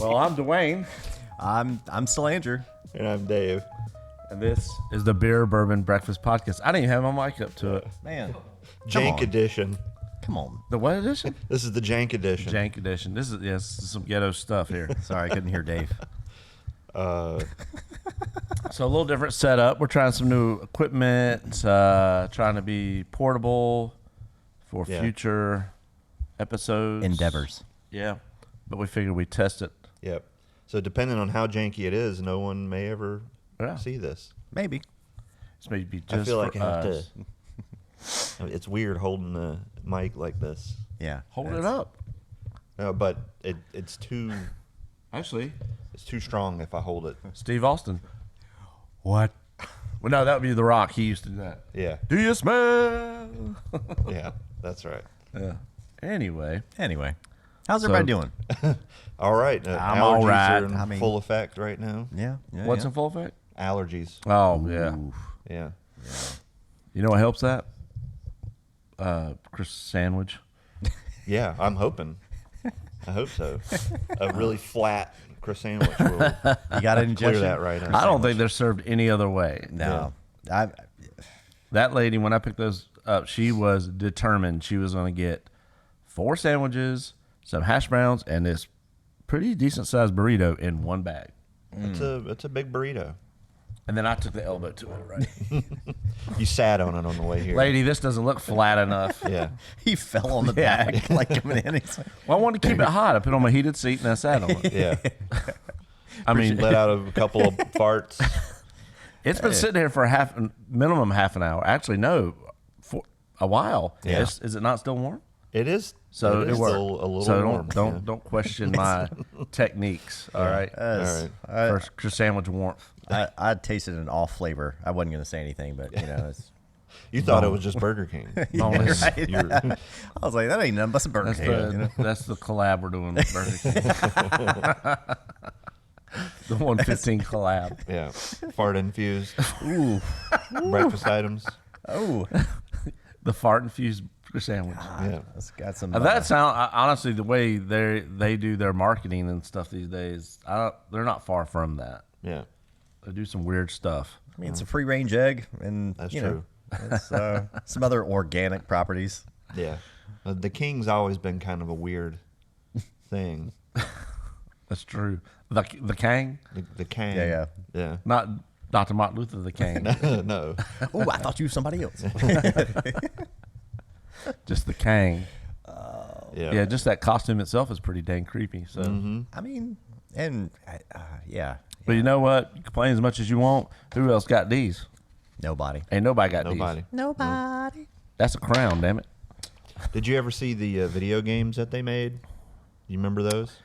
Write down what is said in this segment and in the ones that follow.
Well, I'm Dewayne. I'm still Andrew. And I'm Dave. And this is the Beer-Bourbon-Breakfast podcast. I didn't even have my mic up to it. Man. Jank edition. Come on. The what edition? This is the Jank edition. Jank edition. This is some ghetto stuff here. Sorry, I couldn't hear Dave. So a little different setup. We're trying some new equipment, trying to be portable for future episodes. Endeavors. Yeah. But we figured we'd test it. Yep. So depending on how janky it is, no one may ever see this. Maybe. This may be just I feel like for I have us. to. It's weird holding the mic like this. Yeah. Hold it up. No, but it's too Actually, strong if I hold it. Steve Austin. What? Well, no, that would be The Rock. He used to do that. Yeah. Do you smell? Yeah. That's right. Yeah. Anyway. How's everybody doing? All right. I'm allergies all right. are in full effect right now. Yeah. What's in full effect? Allergies. Oh, yeah. Yeah. You know what helps that? Chris sandwich. Yeah. I'm hoping. I hope so. A really flat Chris sandwich will You got an clear injection? that right out. I don't think they're served any other way. No. That lady, when I picked those up, she was determined she was going to get 4 sandwiches, some hash browns, and this pretty decent sized burrito in one bag. It's a big burrito. And then I took the elbow to it, right? You sat on it on the way here. Lady, this doesn't look flat enough. Yeah. He fell on the bag like coming in. He's like, Well, I wanted to keep it hot. I put it on my heated seat and I sat on it. Yeah. I mean, Let out a couple of farts. it's been sitting here for minimum half an hour. Actually, no, for a while. Yeah. Is it not still warm? It is. So it it is worked. still a little So warm. don't question my techniques. All right. All right. For Chris sandwich warmth. I tasted an off flavor. I wasn't going to say anything, but it's. You thought it was just Burger King. Boneless. Right? You're- I was like, that ain't nothing but some Burger That's King. You know? that's the collab we're doing with Burger King. The 115 collab. yeah. Fart infused Ooh. breakfast items. Oh. The fart infused sandwich. Yeah. That's got some. That sound honestly the way they do their marketing and stuff these days. They're not far from that. Yeah. They do some weird stuff. I mean, it's a free range egg, and That's you true. know, it's some other organic properties. Yeah. The King's always been kind of a weird thing. That's true. The Kang, The King. Yeah. Yeah. not Dr. Martin Luther the King, No. Oh, I thought you were somebody else. just the Kang. Yeah. Yeah, just that costume itself is pretty dang creepy. So, I mean, and yeah, but you know what? You complain as much as you want. Who else got these? nobody. Ain't nobody got Nobody. these. Nobody. That's a crown, damn it. Did you ever see the video games that they made? You remember those?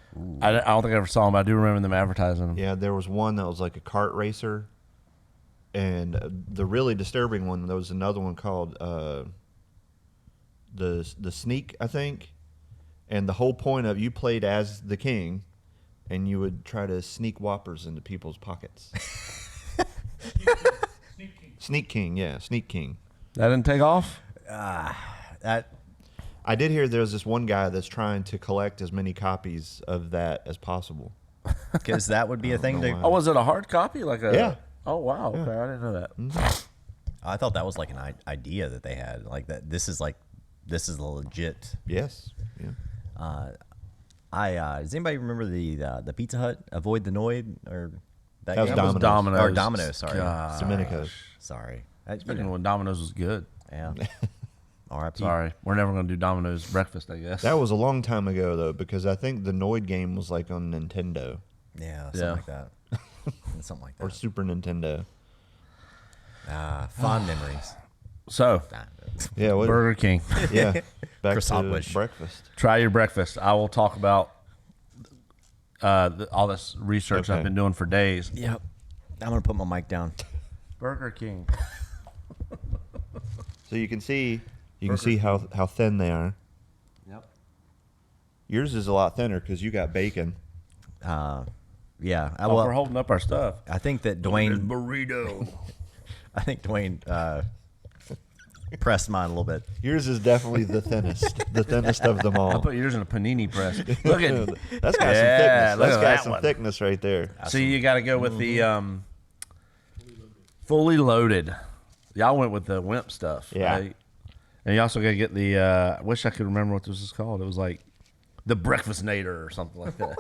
I don't think I ever saw them, but I do remember them advertising them. Yeah, there was one that was like a kart racer, and the really disturbing one, there was another one called the Sneak, I think, and the whole point of you played as the king, and you would try to sneak whoppers into people's pockets. Sneak King, yeah, Sneak King. That didn't take off? That I did hear there's this one guy that's trying to collect as many copies of that as possible. because that would be a thing know to. why. Oh, was it a hard copy? Like a Yeah. Oh wow, okay, I didn't know that. I thought that was like an idea that they had, like that. This is the legit. Yes. Yeah. Does anybody remember the Pizza Hut Avoid the Noid or That was game? Domino's. Domino's. Or Domino's, sorry. Gosh. Domenico's. Sorry. Speaking of when Domino's was good. Yeah. R.I.P. Sorry, we're never gonna do Domino's breakfast, I guess. That was a long time ago though, because I think the Noid game was like on Nintendo Yeah, something Yeah. like that. Something like or that. Super Nintendo. Fond memories. So, Yeah. What, Burger King, Yeah. Back Croissant to wish. breakfast. try your breakfast. I will talk about all this research I've Okay. been doing for days. Yep. I'm gonna put my mic down. Burger King. So you can see how thin they are. Yep. Yours is a lot thinner because you got bacon. Yeah. Oh, Well, we're holding up our stuff. I think that Dwayne. burrito. I think Dwayne pressed mine a little bit. Yours is definitely the thinnest of them I all. put yours in a panini press. Look at That's got some Yeah, thickness. look That's at got that some one. thickness right there. See, you got to go with the fully loaded. Y'all went with the Wimp stuff. Yeah. Right? And you also got to get the, I wish I could remember what this was called. It was like the Breakfast Nader or something like that.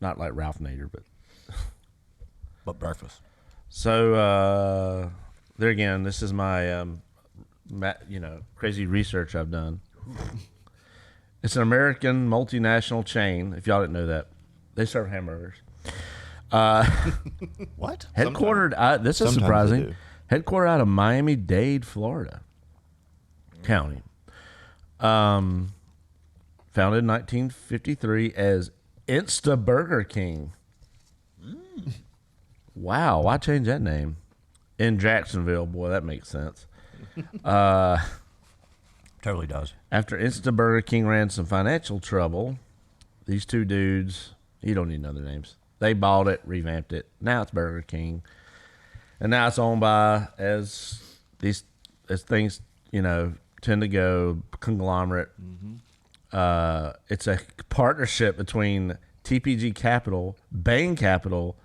Not like Ralph Nader, but. But breakfast. So, there again, this is my, crazy research I've done. It's an American multinational chain, if y'all didn't know that. They serve hamburgers. What? Headquartered, this is Sometimes they surprising. do. Headquartered out of Miami-Dade, Florida County. Founded in 1953 as Insta Burger King. Wow, why change that name? In Jacksonville, boy, that makes sense. Totally does. After Insta Burger King ran some financial trouble, these two dudes, you don't need other names. They bought it, revamped it. Now it's Burger King. And now it's owned by, as things, tend to go, conglomerate. It's a partnership between TPG Capital, Bain Capital,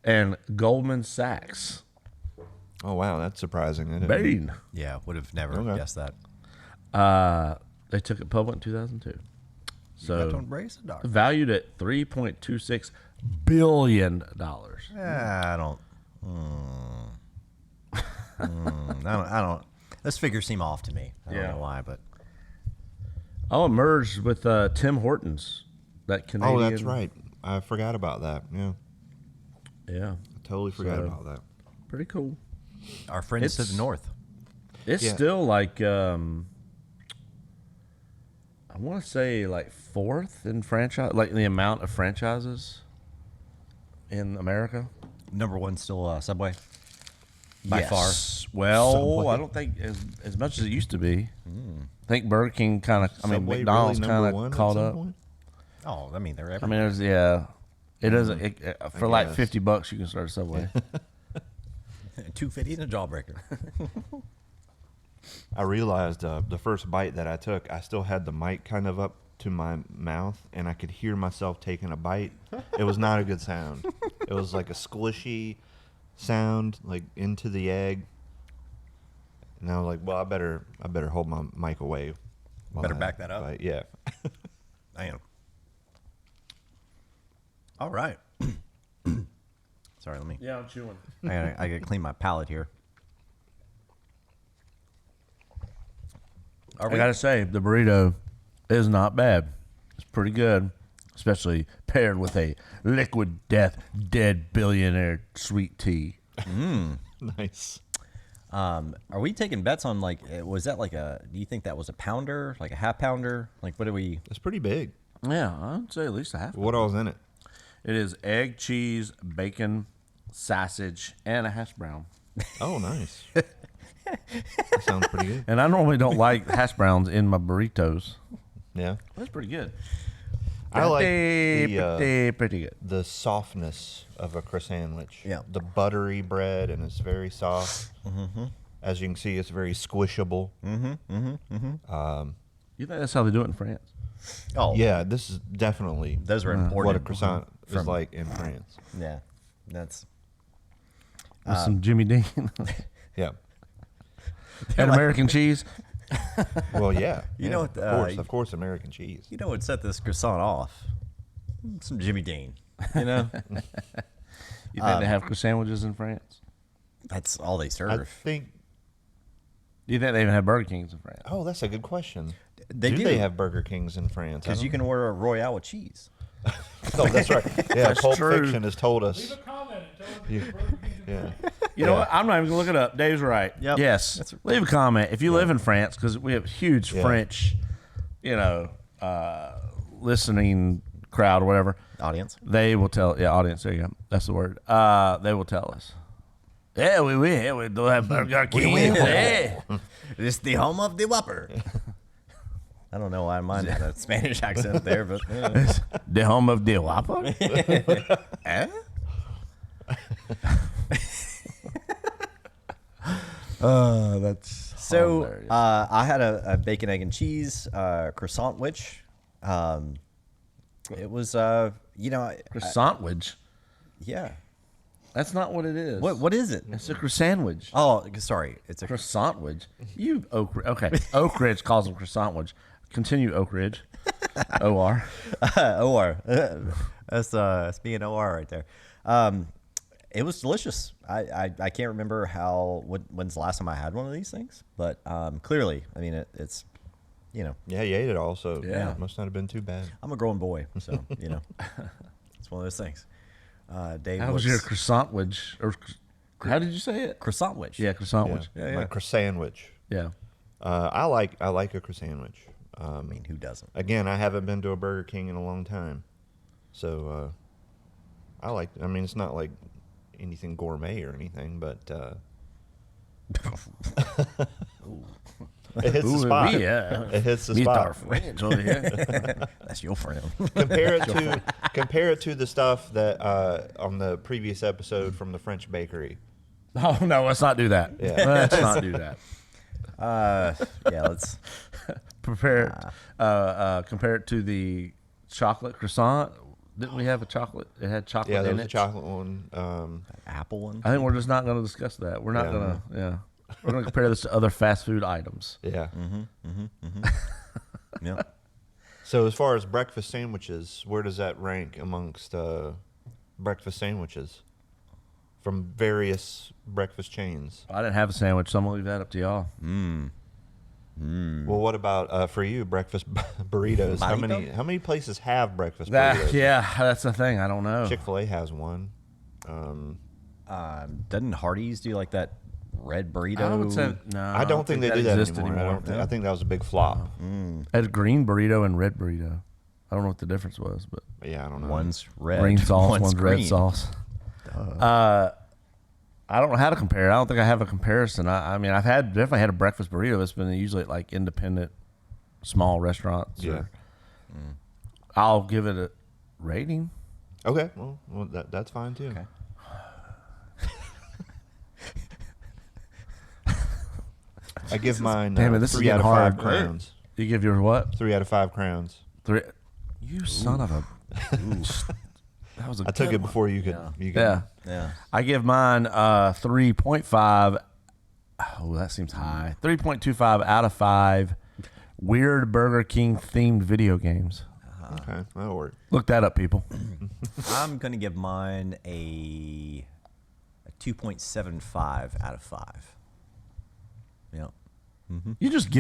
and Goldman Sachs. Oh wow, that's surprising. I didn't- Bain. Yeah, would have never Okay. guessed that. They took it public in 2002. So Don't raise the dog. valued at $3.26 billion. I don't. I don't. Those figures seem off to me. I don't Yeah. know why, but Oh, it merged with Tim Hortons, that Canadian. Oh, that's right. I forgot about that. Yeah, Yeah, I totally forgot So- about that. pretty cool. our friends to It's- the north. It's Yeah. still like I want to say like fourth in franchise, like the amount of franchises in America. Number one still Subway. By Yes. Well, Subway. I don't think as much as it used to be. I think Burger King kind of. I mean, Subway McDonald's really number kind one of at caught some up. point? far. Oh, I mean they're I everywhere. mean, it doesn't for like guess. $50 you can start a Subway. $2.50 and a jawbreaker. I realized the first bite that I took, I still had the mic kind of up to my mouth, and I could hear myself taking a bite. It was not a good sound. It was like a squishy sound, like into the egg. And I was like, well, I better hold my mic away. while Better I back that up. bite. Yeah. I am. All right. Sorry, let me. Yeah, I'm chewing. I gotta clean my palate here. Are I we? gotta say, the burrito is not bad. It's pretty good, especially paired with a liquid death dead billionaire sweet tea. Nice. Are we taking bets on like? Was that like a? Do you think that was a pounder, like a half pounder? Like what do we? It's pretty big. Yeah, I'd say at least a half. What all's in it? It is egg, cheese, bacon, sausage, and a hash brown. Oh, nice. That sounds pretty good. And I normally don't like hash browns in my burritos. Yeah. That's pretty good. I like pretty good. the softness of a croissant sandwich. Yeah. The buttery bread, and it's very soft. As you can see, it's very squishable. You think that's how they do it in France? Oh, Yeah, this is definitely Those were imported. what a croissant is from- like in France. Yeah, that's. With some Jimmy Dean Yeah. and American cheese. Well, yeah. You know yeah, what, of course, American cheese. You know what set this croissant off? Some Jimmy Dean. You know, You think they have sandwiches in France? that's all they I serve. think. Do you think they even have Burger Kings in France? Oh, that's a good question. They do. They have Burger Kings in France? I Because you don't can order a Royale with cheese. know. Oh, that's right. Yeah, That's Pulp true. Fiction has told Leave us. a comment and tell us if you're Burger King in Yeah. You know what? I'm not even gonna look it up. Dave's right. Yep. Yes. That's- Leave a comment if you live in France, because we have a huge Yeah. French, listening crowd or whatever. Audience. They will tell. Yeah, audience. There you go. That's the word. They will tell us. Yeah, we do have Burger King. Yeah. It's the home of the Whopper. I don't know why mine had a Spanish accent there, but The home of the Whopper. Eh? That's So hilarious. I had a bacon, egg, and cheese croissant witch. It was Croissant-wage. yeah. That's not what it is. What is it? It's a croissant-wage. Oh, sorry. It's a Croissant-wage. You okay. Oak Ridge calls them croissant-wage. Continue, Oak Ridge. OR. OR. That's being OR right there. It was delicious. I can't remember when's the last time I had one of these things, but clearly, I mean, it's Yeah, you ate it all, so Yeah. it must not have been too bad. I'm a growing boy, so it's one of those things. Dave, How was your croissant-wage? Or how did you say it? croissant witch? Yeah, croissant-wage. Yeah. My croissant-wich. Yeah. I like a croissant-wich. I mean, who doesn't? Again, I haven't been to a Burger King in a long time, so I mean, it's not like anything gourmet or anything, but it hits the spot. It hits the Meet our spot. friends over here. That's your friend. Compare it to the stuff that on the previous episode from the French bakery. Oh, no, let's not do that. Yeah. Let's not do that. Yeah, let's. Compare it to the chocolate croissant. Didn't we have a chocolate? It had chocolate Yeah, there in was it. a chocolate one. Apple one. I think we're just not going to discuss that. We're not Yeah. going to. Yeah, we're going to compare this to other fast food items. Yeah. Yeah. So as far as breakfast sandwiches, where does that rank amongst breakfast sandwiches from various breakfast chains? I didn't have a sandwich, so I'm gonna leave that up to y'all. Well, what about for you breakfast burritos? Burrito? How many places have breakfast burritos? That's the thing. I don't know. Chick-fil-A has one. Doesn't Hardee's do like that red burrito? I would say no. I don't think they do that exists anymore. I think that was a big flop. I had green burrito and red burrito. I don't know what the difference was, but Yeah, I don't know. One's red. green sauce, one's red green. sauce. I don't know how to compare. I don't think I have a comparison. I mean, I've definitely had a breakfast burrito. It's been usually at like independent, small restaurants. Yeah. I'll give it a rating. Okay, well that's fine too. Okay. I give mine Damn it, this is 3 out getting of 5 hard. crowns. You give your what? 3 out of 5 crowns. 3. You son of a. That was a I took good it one. before you could. You could Yeah. Yeah. I give mine 3.5. Oh, that seems high. 3.25 out of 5 weird Burger King themed video games. Okay, that'll work. Look that up, people. I'm gonna give mine a 2.75 out of 5. Yeah. You just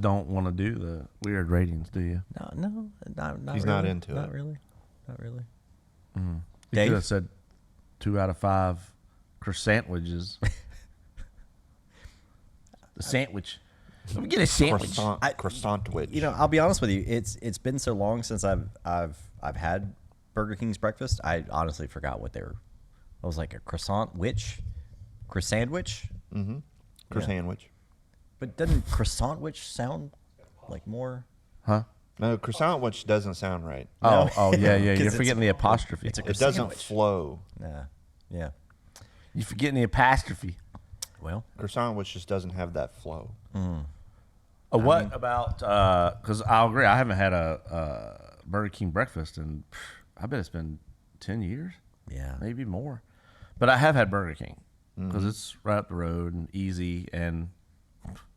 don't want to do the weird ratings, do you? No, not He's really. not into Not it. really. Not really. You Dave? could have said 2 out of 5 croissant-widges. The sandwich. Let me get a sandwich. Croissant-wich. You know, I'll be honest with you. It's been so long since I've had Burger King's breakfast. I honestly forgot what they were. I was like a croissant witch, croissant-wich. Croissant-wich. But doesn't croissant-wich sound like more? Huh? No, croissant-wich doesn't sound right. Oh, No. yeah. 'Cause You're it's- forgetting the apostrophe. It's a It doesn't croissant-wich. flow. Yeah. You're forgetting the apostrophe. Well, Croissant-wich just doesn't have that flow. What about? Because I'll agree. I haven't had a Burger King breakfast, and I bet it's been 10 years, yeah. maybe more. But I have had Burger King because it's right up the road and easy, and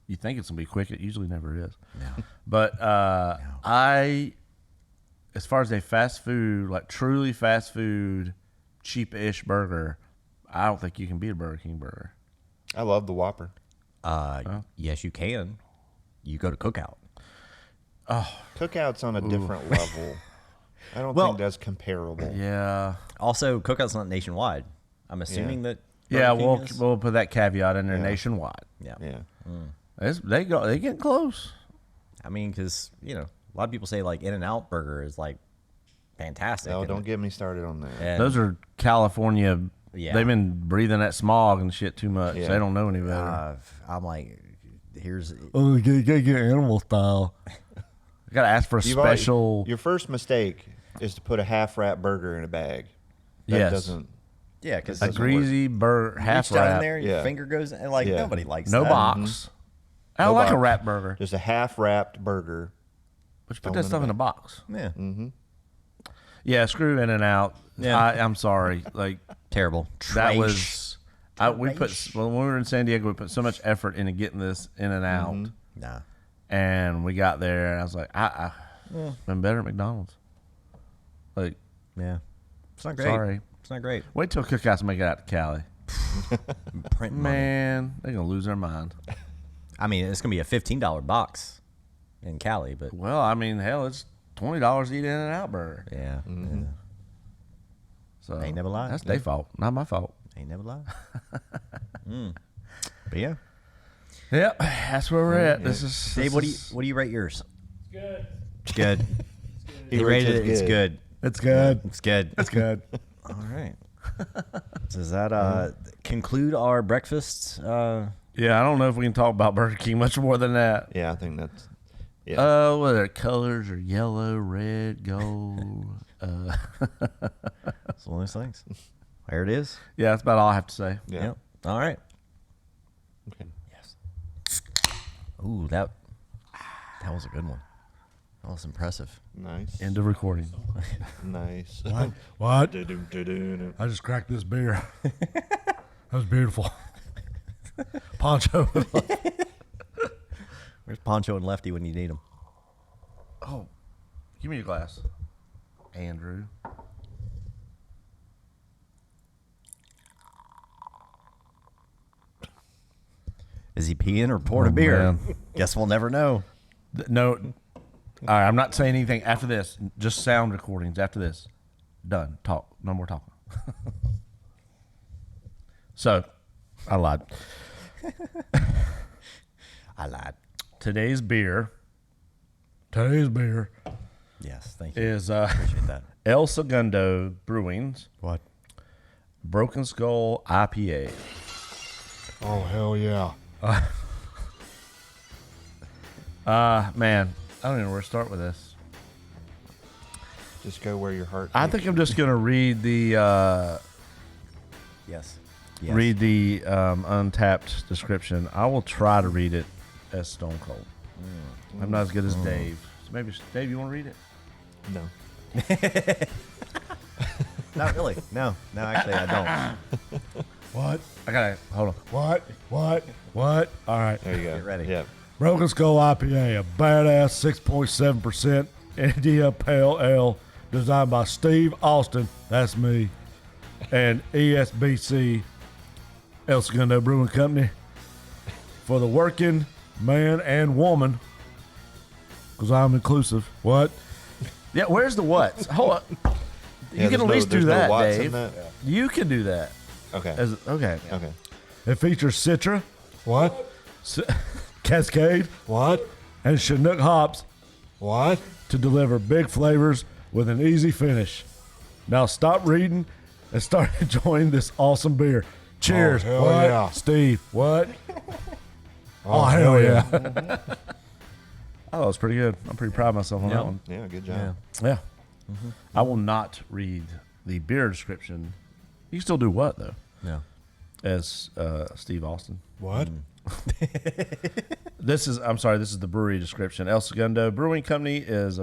you think it's gonna be quick. It usually never is. No. But as far as a fast food, like truly fast food, cheap-ish burger, I don't think you can beat a Burger King burger. I love the Whopper. Yes, you can. You go to Cookout. Cookout's on a different level. I don't Well- think that's comparable. Yeah. Also, Cookout's not nationwide. I'm assuming that. Yeah, Burger King is? we'll put that caveat in there Yeah. nationwide. Yeah. Yeah. They get close. I mean, because a lot of people say like In-N-Out Burger is like fantastic. No, and- don't get me started on that. and, Those are California. Yeah. They've been breathing that smog and shit too much. Yeah. They don't know any better. I'm like, here's Oh, you gotta get animal style. I gotta ask for a You've already- special. your first mistake is to put a half wrap burger in a bag. That Yes. doesn't. Yeah, because A greasy burger, half reach down in wrap, there, your Yeah. finger goes, and like Yeah. nobody likes no that. box. I No like a box. wrap burger. Just a half wrapped burger. But you put that stuff in a box. Yeah, Yeah, screw in and out. Yeah. I'm sorry. Like terrible. that Trash. was. We put when we were in San Diego. We put so much effort into getting this in and out, Nah. and we got there, and I was like, been better at McDonald's. Like, Yeah, it's not great. sorry. It's not great. Wait till Cookhouse make it out to Cali. Print money. Man, they're gonna lose their mind. I mean, it's gonna be a $15 box in Cali, but Well, I mean, hell, it's $20 to eat In-N-Out burger. yeah, yeah. So Ain't never lied. That's their fault, not my fault. Ain't never lied. But yeah, Yep, that's where we're at. This is Dave, what do you rate yours? Good. It's good. He He rates rated it it. It's good. It's good. It's good. It's good. All right. So does that conclude our breakfast? Yeah, I don't know if we can talk about Burger King much more than that. Yeah, I think that's. Yeah. Whether colors are yellow, red, gold. It's one of those things. There it is. Yeah, that's about all I have to say. Yeah. Yep. All right. Okay. Yes. Ooh, that was a good one. That was impressive. Nice. End of recording. Nice. What? Du-du-du-du-du. I just cracked this beer. That was beautiful. Poncho. Where's Poncho and Lefty when you need them? Oh, give me a glass, Andrew. Is he peeing or pouring a beer? man. Guess we'll never know. No, all right, I'm not saying anything after this. Just sound recordings after this. Done. Talk. No more talking. So, I lied. I lied. Today's beer Today's beer. Yes, thank you. is Appreciate that. El Segundo Brewing's What? Broken Skull IPA. Oh, hell yeah. Man, I don't even know where to start with this. Just go where your heart. I takes think you. I'm just gonna read the Yes. Untapped description. I will try to read it as Stone Cold. I'm not as good as Dave. So maybe Dave, you want to read it? No. Not really. No, actually, I don't. What? I gotta hold on. What? What? All right. There you go. Get ready. Yeah. Broken Skull IPA, a badass 6.7% India Pale Ale, designed by Steve Austin, that's me, and ESBC, El Segundo Brewing Company, for the working man and woman, because I'm inclusive. What? Yeah, where's the what? Hold on. Yeah, You can at there's least no- do there's no that, watts in Dave. that? You can do that. Okay. Okay. Okay. It features Citra. What? Cascade. What? And Chinook hops. What? To deliver big flavors with an easy finish. Now stop reading and start enjoying this awesome beer. Cheers. hell What? yeah. Steve. What? Oh, hell yeah. Oh, that was pretty good. I'm pretty proud of myself on that one. Yeah. Good job. Yeah. I will not read the beer description. You can still do what, though? No. As Steve Austin. What? This is the brewery description. El Segundo Brewing Company is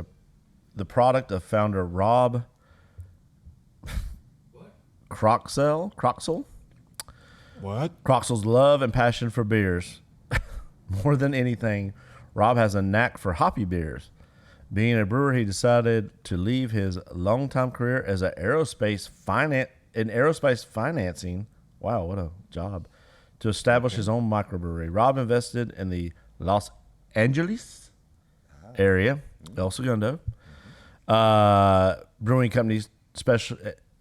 the product of founder Rob Croxell. What? Croxell's love and passion for beers. More than anything, Rob has a knack for hoppy beers. Being a brewer, he decided to leave his longtime career as an aerospace financing. Wow, what a job! To establish his own microbrewery. Rob invested in the Los Angeles area, El Segundo Brewing Company.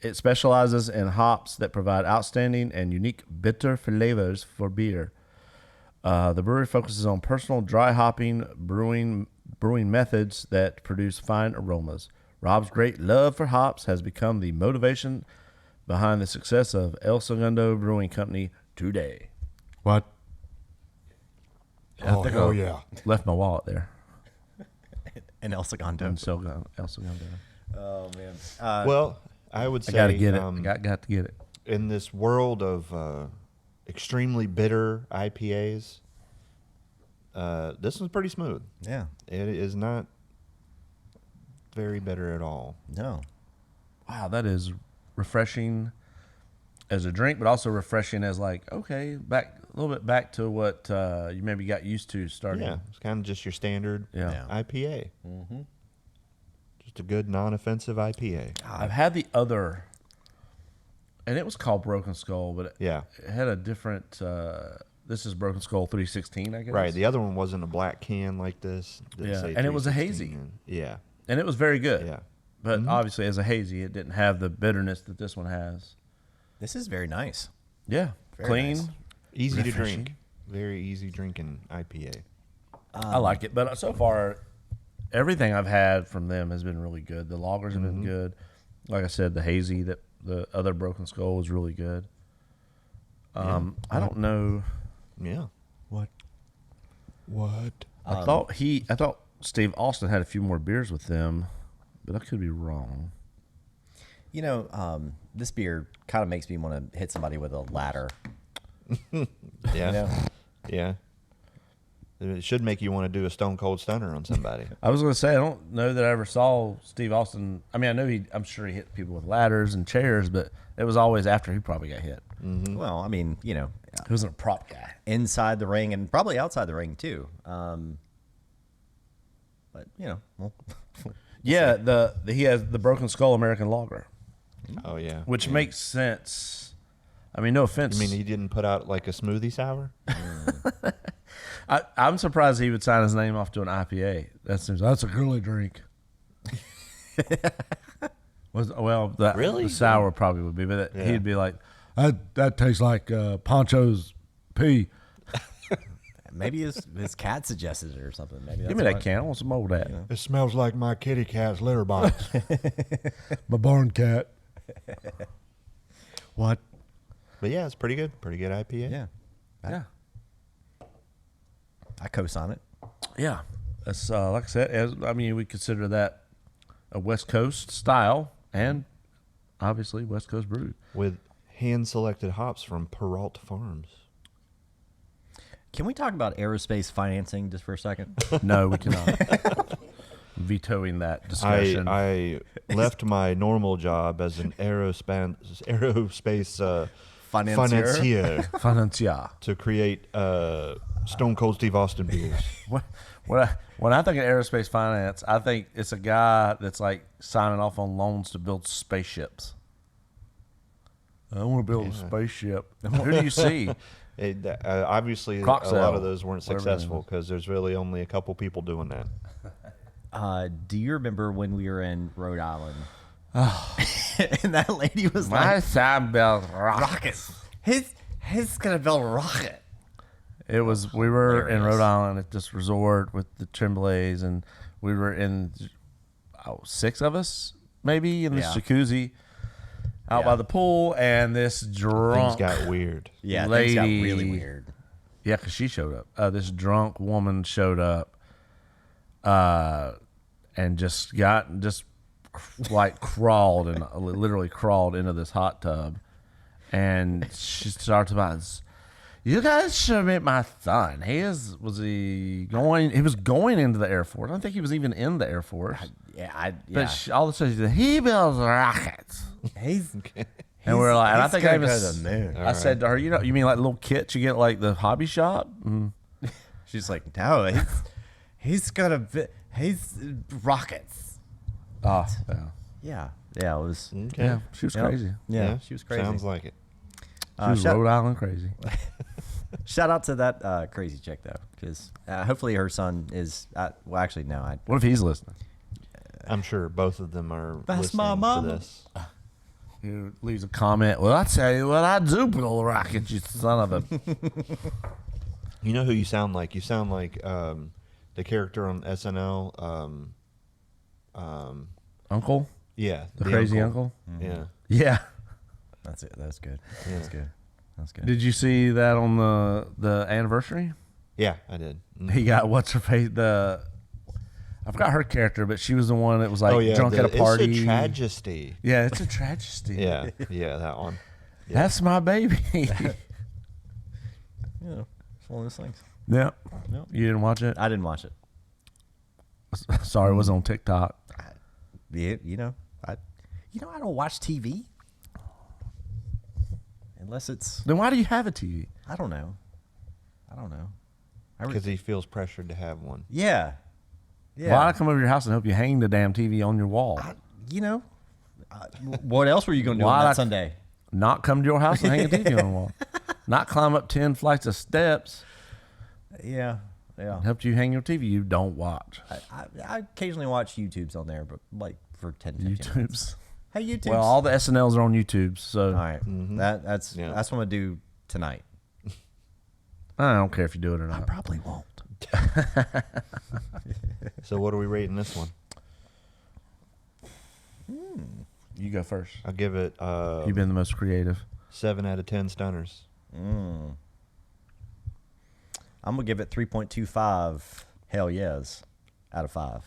It specializes in hops that provide outstanding and unique bitter flavors for beer. The brewery focuses on personal dry hopping brewing methods that produce fine aromas. Rob's great love for hops has become the motivation behind the success of El Segundo Brewing Company today. What? I Oh, think hell I yeah. left my wallet there. And El Segundo. El Segundo. Oh man. Well, I would say I got to get it. um, Got to get it. in this world of extremely bitter IPAs, this one's pretty smooth. Yeah. It is not very bitter at all. No. Wow, that is refreshing as a drink, but also refreshing as like, okay, back a little bit back to what you maybe got used to starting. Yeah, it's kind of just your standard Yeah. IPA. Mm-hmm. Just a good non-offensive IPA. I've had the other, and it was called Broken Skull, but Yeah. it had a different. This is Broken Skull 316, I guess. Right. The other one wasn't a black can like this. Didn't Yeah, say and it was a 316. hazy. Yeah. And it was very good. Yeah. But obviously, as a hazy, it didn't have the bitterness that this one has. This is very nice. Yeah, Very clean. nice. Easy to Refreshing. drink. Very easy drinking IPA. I like it, but so far, everything I've had from them has been really good. The lagers have been good. Like I said, the hazy, that the other Broken Skull was really good. I don't know. Yeah. What? I thought Steve Austin had a few more beers with them, but I could be wrong. You know, this beer kind of makes me want to hit somebody with a ladder. Yeah. You know? Yeah. It should make you want to do a Stone Cold Stunner on somebody. I was going to say, I don't know that I ever saw Steve Austin. I mean, I know I'm sure he hit people with ladders and chairs, but it was always after he probably got hit. Well, I mean, you know, He wasn't a prop guy. inside the ring and probably outside the ring too. But you know, well, Yeah, he has the Broken Skull American Lager, Oh, yeah. which makes sense. I mean, no offense. You mean he didn't put out like a smoothie sour? I'm surprised he would sign his name off to an IPA. That's a girly drink. Really? The sour probably would be, but Yeah. he'd be like, That tastes like Poncho's pee. maybe his cat suggested it or something. Maybe "Give me that can. I want some more of that." It smells like my kitty cat's litter box. My barn cat. What? But yeah, it's pretty good. Pretty good IPA. Yeah, Yeah, I co-sign it. yeah. That's like I said. We consider that a West Coast style, and obviously West Coast brewed. With hand-selected hops from Peralt Farms. Can we talk about aerospace financing just for a second? No, we cannot. Vetoing that discussion. I left my normal job as an aerospace financier Financier. to create Stone Cold Steve Austin beers. When I think of aerospace finance, I think it's a guy that's like signing off on loans to build spaceships. I want to build a spaceship. Who do you see? Obviously, a Crocsell, lot of those weren't whatever successful it is. because there's really only a couple people doing that. Do you remember when we were in Rhode Island? And that lady was My like, son built rockets. "He's gonna build a rocket." We were in Hilarious. Rhode Island at this resort with the Tremblays, and we were in 6 of us maybe in this Yeah. jacuzzi out Yeah. by the pool, and this drunk Things got weird. Yeah, lady, things got really weird. Yeah, because she showed up. This drunk woman showed up, and just crawled and literally crawled into this hot tub, and she starts about, "You guys should meet my son. He was going into the Air Force. I don't think he was even in the Air Force. But all of a sudden she said, he builds rockets." He's And we're like, and I think I even go to the moon. I said to her, you mean like little kits you get at, like the hobby shop? She's like, "No, he's rockets." Oh, Yeah, it was. Okay. yeah, she was Yep. crazy. Yeah, she was crazy. Sounds like it. She was shout- Rhode Island crazy. Shout out to that crazy chick though, because hopefully her son is. Well, actually, no. What if he's listening? I'm sure both of them are That's listening my mama. to this. He leaves a comment. "Well, I tell you what, I do build rockets, you son of a." You know who you sound like? You sound like the character on SNL. Uncle, Yeah, the crazy uncle. Yeah. Yeah. That's it. That's good. That's good. That's good. Did you see that on the anniversary? Yeah, I did. He got what's her face? I forgot her character, but she was the one that was like oh yeah, drunk at a party. It's a tragedy. Yeah, it's a tragedy. Yeah, yeah, that one. That's my baby. Yeah, it's one of those things. Yeah. Yep. You didn't watch it? I didn't watch it. Sorry, it was on TikTok. Yeah, I don't watch TV unless it's. Then why do you have a TV? I don't know. Because he feels pressured to have one. Yeah. Why do I come over to your house and help you hang the damn TV on your wall? What else were you going to do Why on that I- Sunday? Not come to your house and hang a TV on the wall. Not climb up 10 flights of steps Yeah. and help you hang your TV you don't watch. I occasionally watch YouTubes on there, but like for 10, 15 minutes. YouTubes. Hey, YouTubes. Well, all the SNLs are on YouTube, so all right. That's Yeah. what I'm going to do tonight. I don't care if you do it or not. Probably won't. So what are we rating this one? You go first. I'll give it You've been the most creative. 7 out of 10 stunners. I'm going to give it 3.25 hell yes out of 5.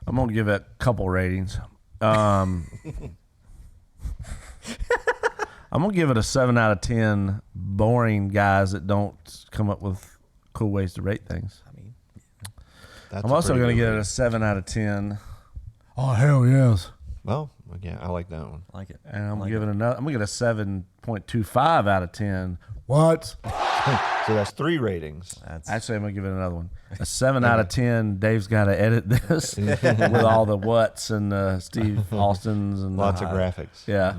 I'm going to give it a couple ratings. I'm going to give it a 7 out of 10 boring guys that don't come up with cool ways to rate things. That's I'm a also pretty going to good give it rating. a 7 out of 10. Oh, hell yes. Well, yeah, I like that one. I like it. And I'm like giving another. I'm gonna get a 7.25 out of 10. What? So that's 3 ratings. That's Actually, I'm gonna give it another one. A 7 out of 10. Dave's got to edit this with all the whats and Steve Austin's and Lots of graphics. Yeah.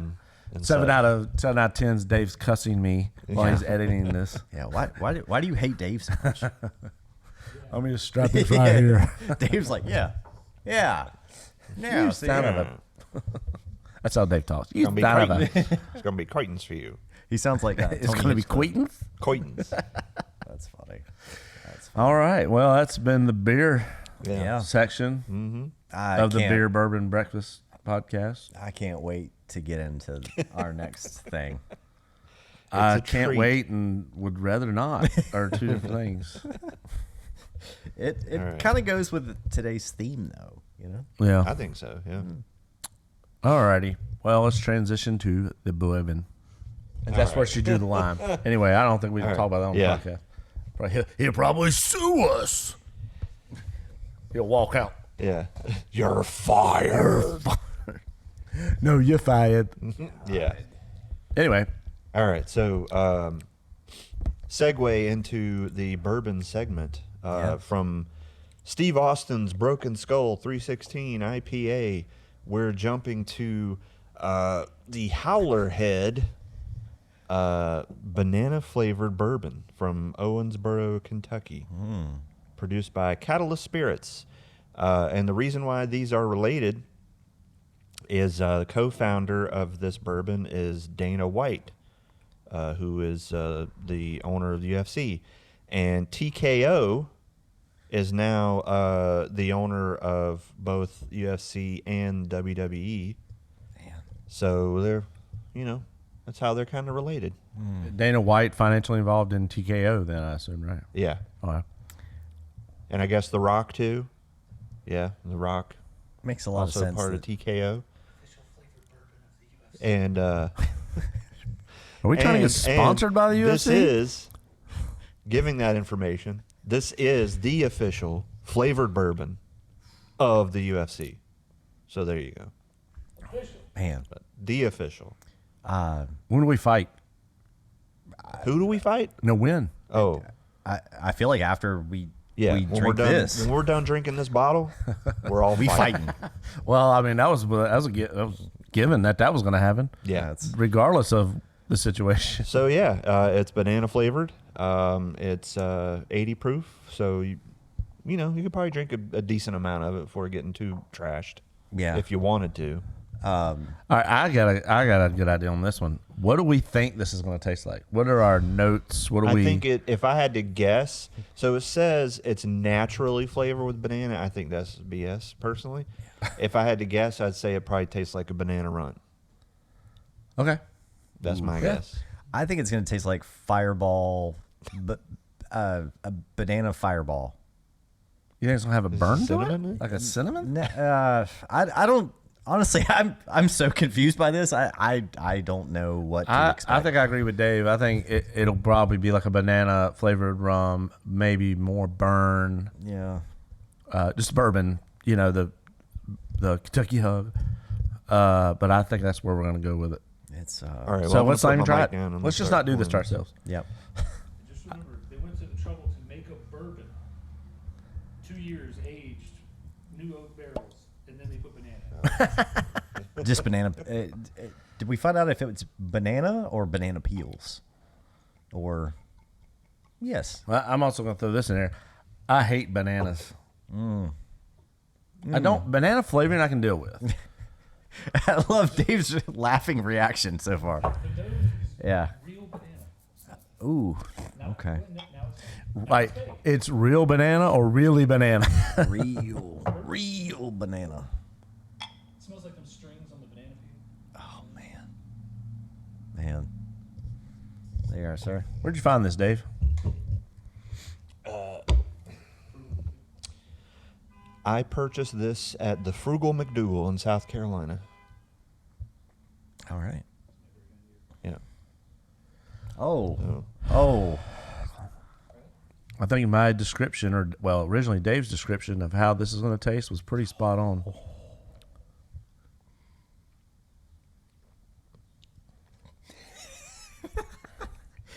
And 7 such. out of 10's Dave's cussing me while he's editing this. yeah. Why do you hate Dave so much? Let me just strap this right here. Dave's like, yeah. You son of a- That's how Dave talks. You It's gonna be son of a- Crichtons. It's gonna be Crichtons for you. He sounds like It's Tony gonna be Hitchcock. Queetons. Crichtons. That's funny. All right. Well, that's been the beer Yeah. section I of the can't- Beer-Bourbon-Breakfast podcast. I can't wait to get into our next thing. I a can't treat. wait and would rather not. Are two different things. It All right. kind of goes with today's theme, though. Yeah. I think so. Yeah. Alrighty. Well, let's transition to the bourbon. That's where she drew the line. Anyway, I don't think we can talk about that on the Yeah. podcast. He'll probably sue us. He'll walk out. Yeah. You're fired. No, you're fired. Yeah. Anyway, All right. So, segue into the bourbon segment from Steve Austin's Broken Skull 316 IPA. We're jumping to the Howler Head banana flavored bourbon from Owensboro, Kentucky, produced by Catalyst Spirits. And the reason why these are related is the co-founder of this bourbon is Dana White, who is the owner of the UFC, and TKO is now the owner of both UFC and WWE. Man. So they're, that's how they're kind of related. Dana White financially involved in TKO then, I assume, right? Yeah, Oh, yeah. and I guess The Rock too. Yeah, The Rock Makes a lot also of sense. part of that- TKO. And Are we trying to get sponsored by the UFC? This is giving that information. This is the official flavored bourbon of the UFC. So there you go. Man. The official. When do we fight? Who do we fight? No, when? Oh, I feel like after we yeah. we when we're drink done, this, when we're done drinking this bottle, we're all fighting. Well, I mean, that was given that was going to happen, Yeah. regardless of the situation. So yeah, it's banana flavored. It's 80 proof. So you could probably drink a decent amount of it before getting too trashed. Yeah. If you wanted to. All right, I got a good idea on this one. What do we think this is going to taste like? What are our notes? What do I we? think if I had to guess, so it says it's naturally flavored with banana. I think that's BS, personally. If I had to guess, I'd say it probably tastes like a banana run. Okay. That's my Yeah. guess. I think it's going to taste like Fireball, but a banana Fireball. You think it's going to have a burn to cinnamon in it? it? Like a cinnamon? I don't honestly, I'm so confused by this. I don't know what to expect. I think I agree with Dave. I think it'll probably be like a banana flavored rum, maybe more burn, Yeah. just bourbon. You know, the Kentucky Hug. But I think that's where we're gonna go with it. It's All right. So well, I'm let's gonna not even put my try mic it. down and Let's just start not do this to pouring ourselves. Yep. Just remember, they went to the trouble to make a bourbon, 2 years aged, new oak barrels, and then they put banana. Just banana. Did we find out if it was banana or banana peels? Or yes. Well, I'm also gonna throw this in there. I hate bananas. I don't banana flavoring. I can deal with. I love Dave's laughing reaction so far. But those is Yeah. real banana. Ooh. Now, Okay. now it's Like it's real banana or really banana. Real banana. it smells like them strings on the banana peel. Oh man. There you are, sir. Where'd you find this, Dave? I purchased this at the Frugal McDougal in South Carolina. All right. Yeah. Oh. So, Oh. I think my description, or well, originally Dave's description of how this is going to taste was pretty spot on.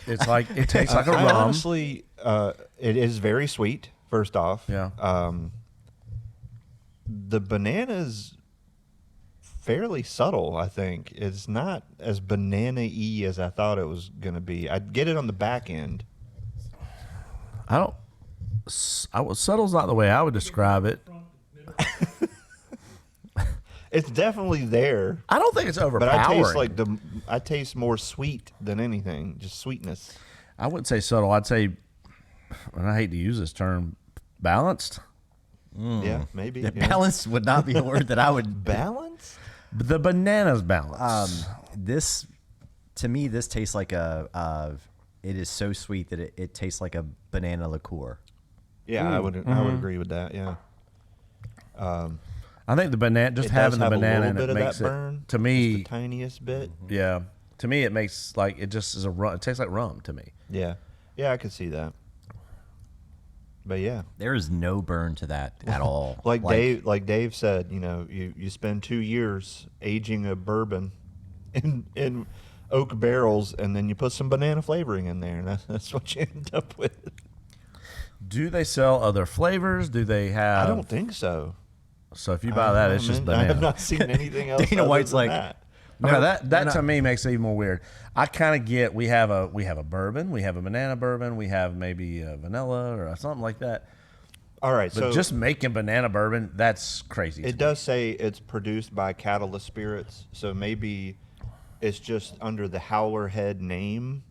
It's like it tastes like a I rum. honestly, it is very sweet. First off, Yeah. The banana's fairly subtle. I think it's not as banana-y as I thought it was going to be. I'd get it on the back end. I don't. Subtle's not the way I would describe it. Front, middle. It's definitely there, I don't think it's but overpowering. I taste more sweet than anything, just sweetness. I wouldn't say subtle. I'd say, and I hate to use this term, balanced. Yeah, maybe. The yeah. balance would not be a word that I would. Balance? The banana's balanced. This, to me, this tastes like it is so sweet that it tastes like a banana liqueur. Yeah, I would agree with that. Yeah. I think the banana, just It having does the have banana a in little it bit of makes that it, burn, to just me, the tiniest bit. yeah. To me, it makes like it just is a rum. It tastes like rum to me. Yeah, I could see that. But yeah, There is no burn to that at all. like Dave said, you spend 2 years aging a bourbon in oak barrels, and then you put some banana flavoring in there, and that's what you end up with. Do they sell other flavors? Do they have? I don't think so. So if you buy that, it's just I banana. have not seen anything else. Dana other White's than like, that. Okay, that to me makes it even more weird. I kind of get we have a bourbon, we have a banana bourbon, we have maybe a vanilla or something like that. All right, But so just making banana bourbon, that's crazy. to it me. does say it's produced by Catalyst Spirits, so maybe it's just under the Howler Head name.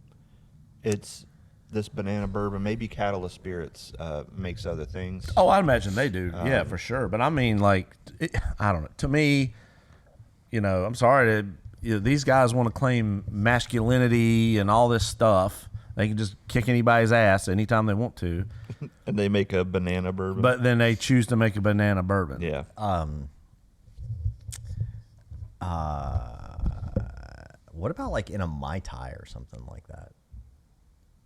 It's this banana bourbon. Maybe Catalyst Spirits makes other things. Oh, I imagine they do. Yeah, for sure. But I mean, like, I don't know. To me, I'm sorry these guys want to claim masculinity and all this stuff. They can just kick anybody's ass anytime they want to. And they make a banana bourbon. But then they choose to make a banana bourbon. yeah, what about like in a Mai Tai or something like that?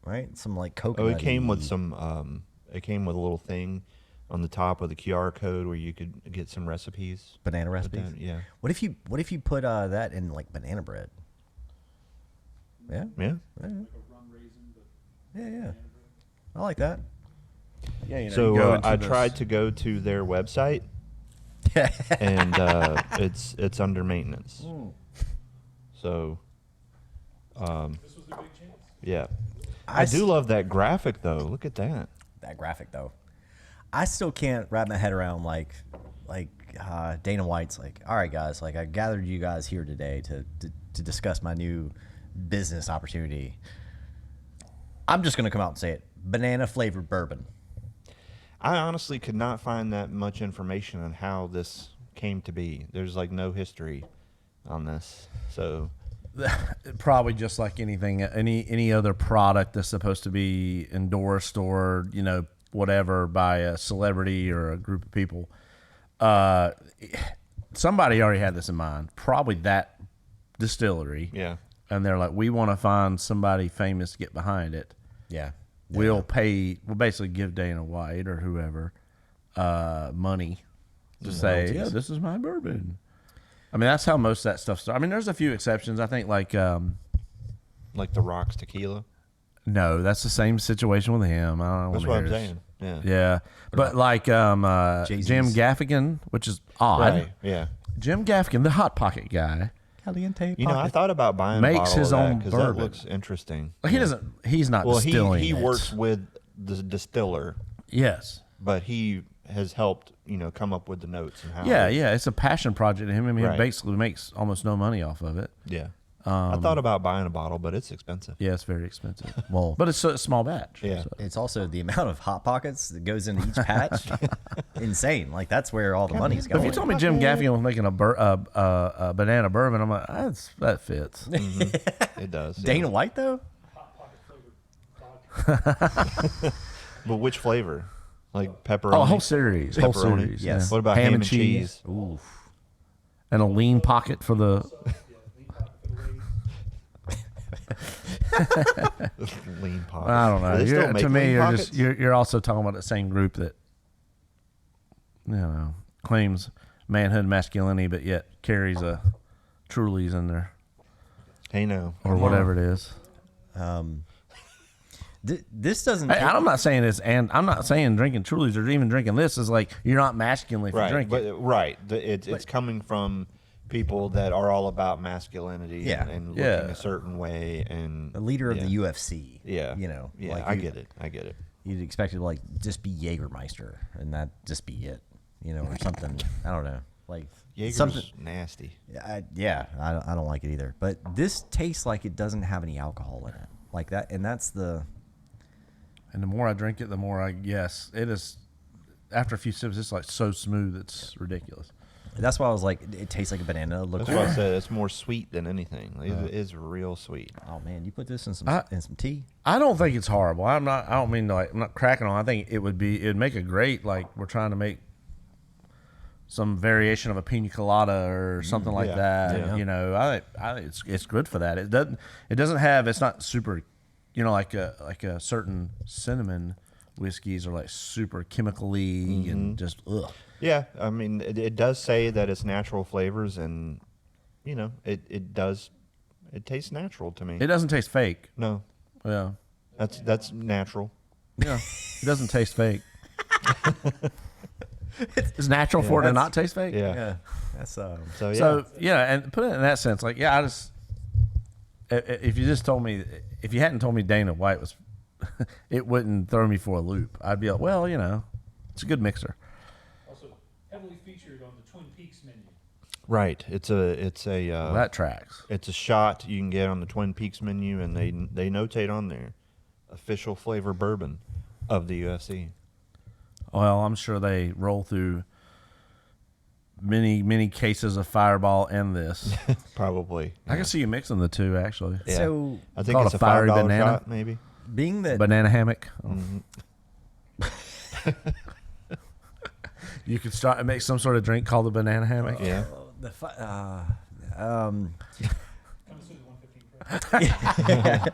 Right? Some like coconut. it came with some. It came with a little thing on the top with a QR code where you could get some recipes. banana recipes. Yeah, What if you put that in like banana bread? Yeah. yeah. Like a rum raisin, but Yeah. I like that. Yeah, you So I tried to go to their website, Yeah. and it's under maintenance. So, this was their big chance. yeah. I do love that graphic though. Look at that. That graphic though. I still can't wrap my head around like Dana White's like, all right guys, like I gathered you guys here today to discuss my new business opportunity. I'm just gonna come out and say it. Banana flavored bourbon. I honestly could not find that much information on how this came to be. There's like no history on this. So, probably just like anything, any other product that's supposed to be endorsed or whatever by a celebrity or a group of people. somebody already had this in mind. Probably that distillery. Yeah. And they're like, we want to find somebody famous to get behind it. Yeah. We'll basically give Dana White or whoever money to say, yeah, this is my bourbon. I mean, that's how most of that stuff starts. I mean, there's a few exceptions. I think like the Rocks tequila. no, that's the same situation with him. I don't That's wanna what I'm hear saying. Yeah. Yeah, but like Jay-Z's. Jim Gaffigan, which is odd. Right. Yeah. Jim Gaffigan, the Hot Pocket guy. Caliente. You know, I thought about buying Makes a bottle his of that own because that bourbon. looks interesting. He doesn't. He's not Well, distilling. he it. works with the distiller, Yes. but he has helped come up with the notes and how. Yeah, yeah. It's a passion project to him. I mean, Right. he basically makes almost no money off of it. Yeah. I thought about buying a bottle, but it's expensive. Yeah, it's very expensive. Well, but it's a small batch. Yeah. so. It's also the amount of Hot Pockets that goes into each patch. Insane. Like, that's where all the money's If going. you told me Jim Gaffigan was making a banana bourbon, I'm like, that fits. It does. yeah. Dana White, though? Hot Pocket flavored vodka. But which flavor? Like pepperoni? Oh, a whole series. Whole Pepperoni? series. Yes. What about ham and cheese? Ooh. And a lean pocket for the. Yeah, lean pocket for the ladies. Lean pocket. I don't know. Do they still You're, make to me, lean you're pockets? just you're also talking about the same group that claims manhood, and masculinity, but yet carries a Truly's in there Hey, no. or whatever it is. This doesn't. Hey, I'm not saying this, and I'm not saying drinking Truly's or even drinking this is like you're not masculine if you Right, drink but it. right, it's coming from people that are all about masculinity Yeah. and looking Yeah. a certain way and a leader of yeah. the UFC. Yeah, You know. yeah, like I you- get it. I get it. You'd expect it to like just be Jägermeister and that just be it. Or something. I don't know. Like Jaeger's something. nasty. I don't like it either. But this tastes like it doesn't have any alcohol in it, like that, and that's the. And the more I drink it, the more it is. After a few sips, it's like so smooth, it's ridiculous. That's why I was like, it tastes like a banana. That's why I said it's more sweet than anything. It is real sweet. Oh man, you put this in some tea. I don't think it's horrible. I don't mean to, I'm not cracking on. I think it'd make a great, like we're trying to make some variation of a pina colada or something like yeah, that. yeah. I think it's good for that. It doesn't have, it's not super, like a certain cinnamon whiskeys are like super chemically and just ugh. Yeah, I mean, it does say that it's natural flavors, and it tastes natural to me. It doesn't taste fake. No, Yeah. that's natural. Yeah. It doesn't taste fake. It's natural for it to not taste fake. Yeah. Yeah, that's So yeah, So yeah, and put it in that sense, like I just if you just told me, if you hadn't told me Dana White was, it wouldn't throw me for a loop. I'd be like, well, it's a good mixer. Also heavily featured on the Twin Peaks menu. right. It's a That tracks. it's a shot you can get on the Twin Peaks menu, and they notate on there, official flavor bourbon of the UFC. Well, I'm sure they roll through many cases of Fireball and this. Probably. I can see you mixing the two actually. Yeah. So I think Called it's a a fiery $5 banana? shot, maybe. being that Banana hammock. You could start and make some sort of drink called the banana hammock. Yeah. the Coming soon to 115 Craft.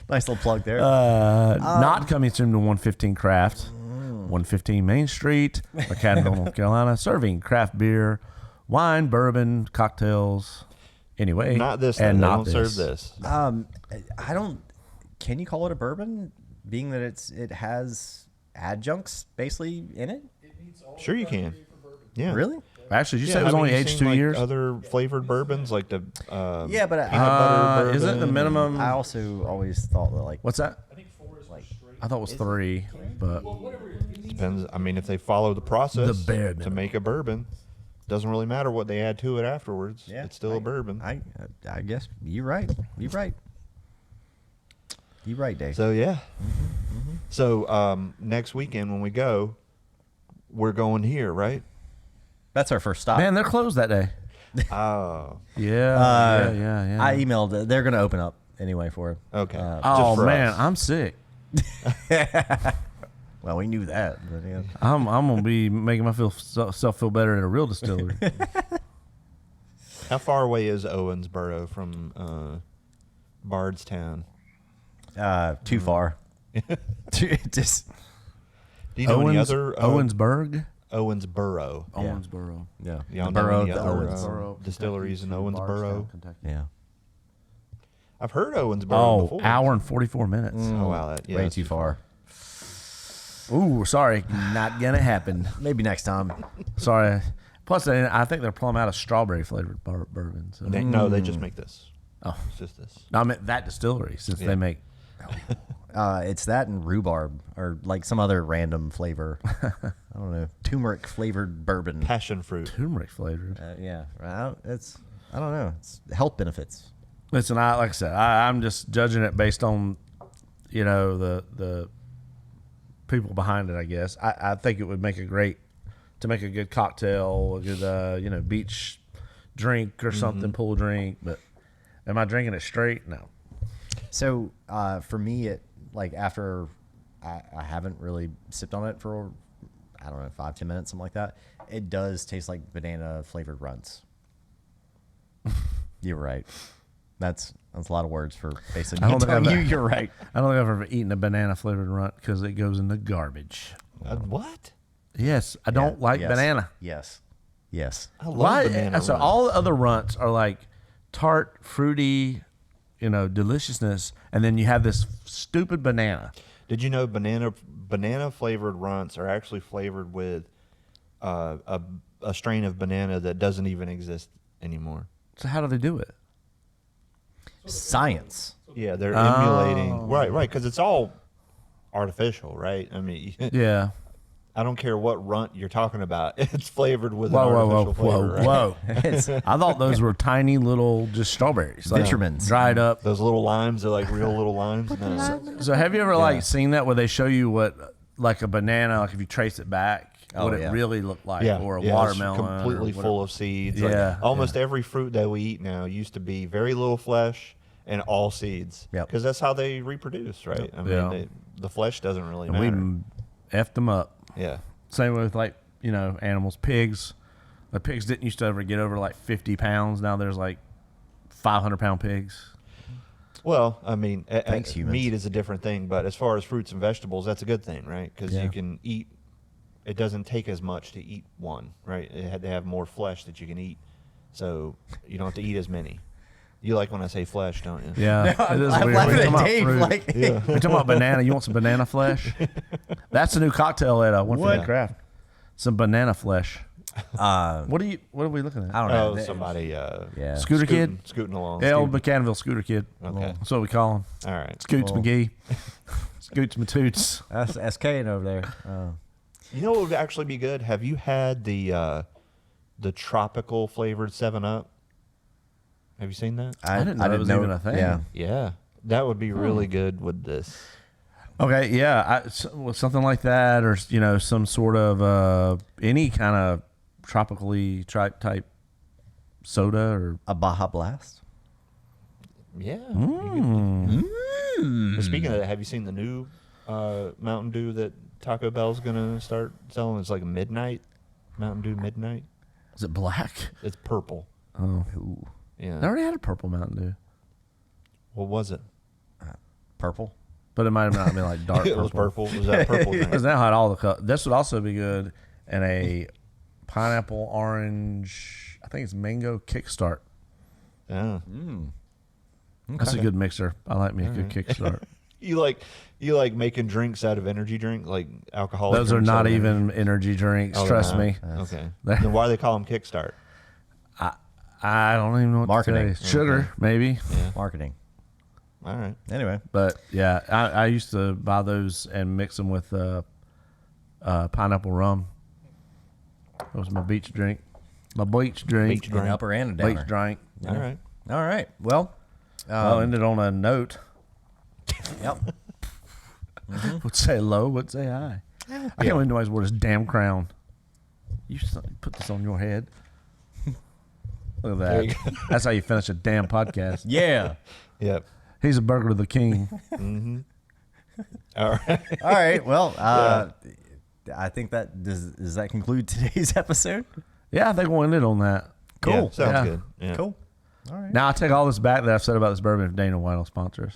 nice little plug there. Not coming soon to 115 Craft, 115 Main Street, McAdenville, North Carolina, serving craft beer, wine, bourbon, cocktails. Anyway, Not this. and They not don't serve this. I don't. Can you call it a bourbon, being that it has adjuncts basically in it? It meets all Sure, you can. Yeah. Really? Actually, you Yeah, said it was I mean, only you've aged seen, 2 years. Other flavored bourbons like the Yeah, but peanut butter bourbon. Isn't the minimum? I also always thought that What's that? I think 4 is for straight. I thought it was 3, but Well, whatever it is. Depends. I mean, if they follow the process The bare to minimum. make a bourbon, doesn't really matter what they add to it afterwards. Yeah, It's still a bourbon. I guess you're right. You're right. You're right, Dave. So yeah. So next weekend when we go, we're going here, right? That's our first stop. man, they're closed that day. Oh, Yeah. I emailed. They're going to open up anyway for it. okay. Oh Just for man, us. I'm sick. Well, we knew that. But yeah. I'm gonna be making myself feel better at a real distillery. How far away is Owensboro from Bardstown? Too far. Just Do you know any other Owensburg? Owensboro? Yeah. Owensboro. yeah. Y'all The know borough any of the other Owens. distilleries in Owensboro? Kentucky. Yeah. I've heard Owensboro Oh, before. hour and 44 minutes. Oh wow, yeah, Way that's too far. Ooh, sorry, not gonna happen. Maybe next time. Sorry. Plus, I think they're plumb out of strawberry flavored bourbon. So. No, they just make this. Oh, It's just this. no, I meant that distillery since they make. It's that and rhubarb or like some other random flavor. I don't know. Turmeric flavored bourbon. Passion fruit. Turmeric flavored. Yeah. It's, I don't know. It's health benefits. Listen, like I said, I'm just judging it based on, the people behind it. I guess I think it would make a good cocktail, a good beach drink or something, pool drink. But am I drinking it straight? No. So for me, it like after I haven't really sipped on it for I don't know 5-10 minutes, something like that. It does taste like banana flavored runs. You're right. That's a lot of words for basically I don't think telling I've- you you're right. I don't think I've ever eaten a banana flavored runt because it goes in the garbage. What? Yes, I don't like Yes. banana. Yes. I love Why? banana. So runs. all the other runts are like tart, fruity, deliciousness, and then you have this stupid banana. Did you know banana flavored runts are actually flavored with a strain of banana that doesn't even exist anymore? So how do they do it? Science. Yeah, they're emulating. Right, because it's all artificial, right? I mean, Yeah. I don't care what runt you're talking about. It's flavored with Whoa, an whoa, artificial flavor, right? whoa. It's I thought those were tiny little just strawberries, like Vitamins. dried up. Those little limes are like real little limes. No. So have you ever seen that where they show you what like a banana, like if you trace it back, what it really looked like, or a it's watermelon, completely or full of seeds. Yeah, almost every fruit that we eat now used to be very little flesh and all seeds. Yep. Because that's how they reproduce, right? I mean, Yeah. the flesh doesn't really and matter. we effed them up. Yeah. Same with animals, pigs. The pigs didn't used to ever get over like 50 pounds. Now there's like 500-pound pigs. Well, I mean, Thanks, humans. meat is a different thing, but as far as fruits and vegetables, that's a good thing, right? Because Yeah. you can eat. It doesn't take as much to eat one, right? It had to have more flesh that you can eat, so you don't have to eat as many. You like when I say flesh, don't you? Yeah, it is I'm weird. laughing We're at talking about Dave. fruit. Like, We're talking about banana. You want some banana flesh? That's a new cocktail at One What? Fifty Craft. Some banana flesh. What are we looking at? I don't know. Oh, somebody. Yeah. Scooter Kid? scooting along. Yeah, old McAdenville Scooter Kid. Okay. That's what we call him. All right. Scoots McGee. Scoots Matoots. That's SK over there. You know what would actually be good? Have you had the tropical flavored 7-Up? Have you seen that? I didn't know that was even a thing. Yeah. Yeah, that would be really good with this. Okay, yeah, something like that, or some sort of any kind of tropically type soda, or A Baja Blast. Yeah. Mm. But speaking of that, have you seen the new Mountain Dew that Taco Bell's gonna start selling? It's like a midnight Mountain Dew midnight. is it black? It's purple. Oh, Yeah. I already had a purple Mountain Dew, What was it? Purple. but it might have not been like dark It purple. was purple. Was that a purple drink? Because now had all the colors. This would also be good in a pineapple orange. I think it's mango kickstart. Yeah. That's a good mixer. I like me a good kickstart. You like making drinks out of energy drink, like alcoholic. Those are drinks out not of energy? even energy drinks. Oh, they're Trust not? me. Okay. Then why do they call them Kickstart? I don't even know what Marketing. to say. Sugar, maybe. Yeah. Marketing. All right. Anyway. But yeah, I used to buy those and mix them with pineapple rum. That was my beach drink. My beach drink. Beach An drink. upper and a downer. Beach drink. All right. All right. Well. Well, ended on a note. Yep. Would say hello, would say hi. I can't believe nobody's wore this damn crown. You put this on your head. Look at There you that. That's how you finish a damn podcast. Yeah. Yep. He's a burglar the king. All right. All right. Well, I think that does that conclude today's episode? Yeah, I think we'll end it on that. Cool. Yeah, sounds Yeah. good. Yeah. Cool. All right. Now I take all this back that I've said about this bourbon if Dana White will sponsor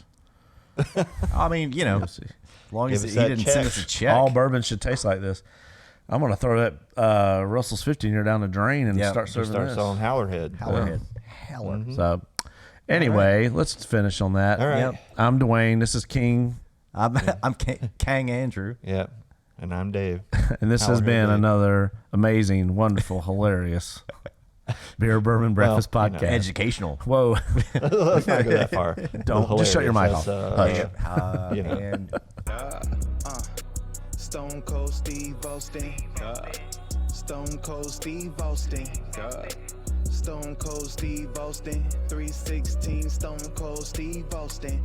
us. I mean, you know, We'll as see. long Give as us he that didn't check. send us a check. All bourbon should taste like this. I'm gonna throw that Russell's 15 year down the drain and Yeah, start Just serving start this. selling Howler head. Howler. Howler. So, anyway, let's finish on that. All right. Yep. I'm Dewayne. This is King, I'm Kang Andrew. Yeah. And I'm Dave. and this has Howler been Dave. another amazing, wonderful, hilarious Beer Bourbon Breakfast Well, you know. podcast. Educational. Whoa! Let's not go that far. Don't just shut your mic off. Hilarious. Hush. You know. And Stone Cold Steve Austin. Stone Cold Steve Austin. Stone Cold Steve Austin. 316 Stone Cold Steve Austin.